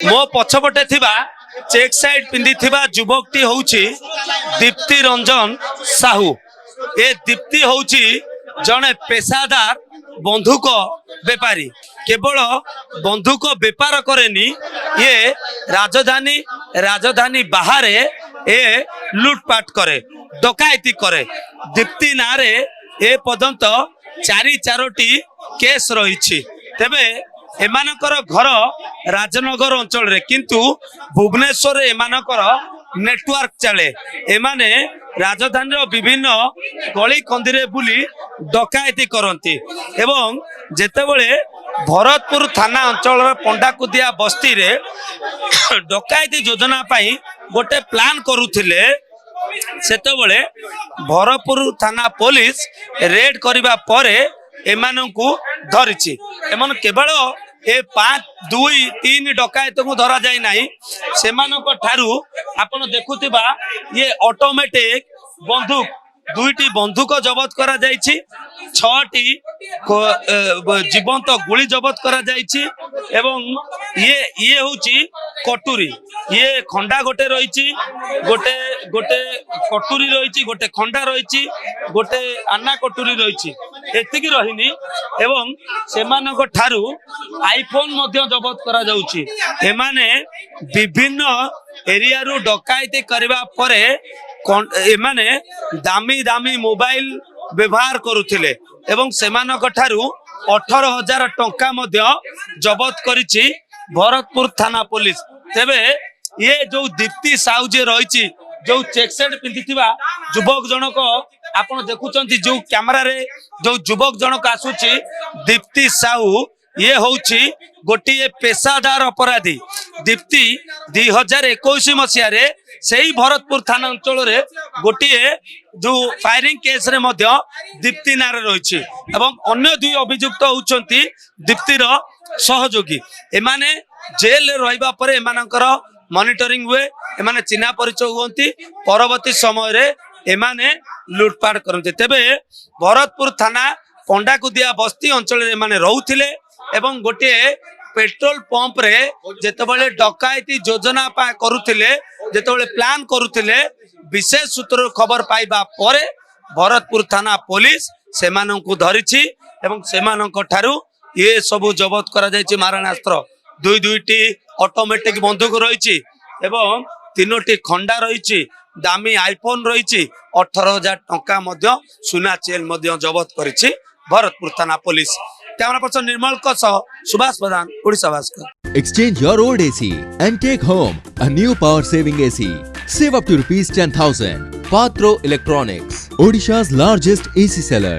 मो पछपटे थिबा check side पिंधि थिबा युवकटी होउची दीप्ति रंजन साहू। ए दीप्ति होउची जने पेशादार बंधुक बेपारी। केवल बंधुक बेपार करेनी, ये राजधानी बाहर ए लुटपाट करे, डकायती करे। दीप्ति नारे ए पर्यंत 4टी केस रही। तेबे एमानकर घर राजनगर अंचल रे, किंतु भुवनेश्वर एमानकर नेटवर्क चले। एमाने राजधानी विभिन्न गली कंदी बुली डकायती करती एवं जेतेबेले भरतपुर थाना अंचल पंडाकुदिया बस्ती रे डकायती योजना पाई गोटे प्लान करुथिले। सेतेबेले भरतपुर थाना पुलिस रेड करिबा परे एमानंकु धरिछि। एमन केवल ए 5-2-3 डकायत को धरा जाए नहीं। सेमानक ठारू आपण देखुथिबा ये ऑटोमेटिक बंदूक 2टी बंदूक जबत करा जाइछि, 6टी जीवंत गुली जबत करा जाइछि एवं ये होची कटुरी। ये खंडा गोटे रहिछि, गोटे कटुरी रहिछि, गोटे खंडा रहिछि, गोटे आना कटुरी रहिछि। एतिकी रहिनी एवं सेमानक ठारू आईफोन मध्य जबत करा जाउछि। एमाने विभिन्न एरिया रु डकायती करबा परे एमाने दामी दामी मोबाइल व्यवहार करुथिले एवं सेमानक ठारू 18,000 टंका मध्य जबत करिछि भरतपुर थाना पुलिस। तेबे ये जो दीप्ति साहू जे रहिछि, जो चेक सेट पिंधिथिबा युवक जनक आपण देखुचंती, जो कैमरा रे जो युवक जनक आसुछि दीप्ति साहू, ये होउछि गोटिए पेशादार अपराधी। दीप्ति 2021 मसीह रे सेही भरतपुर थाना अंचल रे गोटिए जो फायरिंग केस रे मध्य दीप्ति नारे रहिछि एवं अन्य 2 अभियुक्त होउचंती दीप्तिर सहयोगी। एमाने जेल रे रहिबा परे एमानकर मॉनिटरिंग हुए, एमाने चिन्हा परिचय हुअंती, परवर्ती समय रे एमाने लुटपाट करते। तेबे भरतपुर थाना पंडाकुदिया बस्ती अंचल रे एमाने रहुथिले एवं गोटे पेट्रोल पंप रे जेतेबेले डकायती योजना करुथिले, जेतेबेले प्लान करुथिले, विशेष सूत्र खबर पाइबा परे भरतपुर थाना पुलिस सेमानंकु धरिछि एवं सेमानंक ठारू ये सबु जबत करा जायछि। मारणास्त्र 2टी ऑटोमेटिक बंदूक रहिछि एवं 3टी खंडा रहिछि, दामी आईफोन रहिछि, 18,000 टंका मध्य सुना चेन मध्य जबत करिछि भरतपुर थाना पुलिस। कैमरा पर्सन निर्मल को सह सुभाष प्रधान, Odisha Bhaskar. Exchange your old AC and take home a new power saving AC. Save up to ₹10,000. Patro Electronics, Odisha's largest AC seller.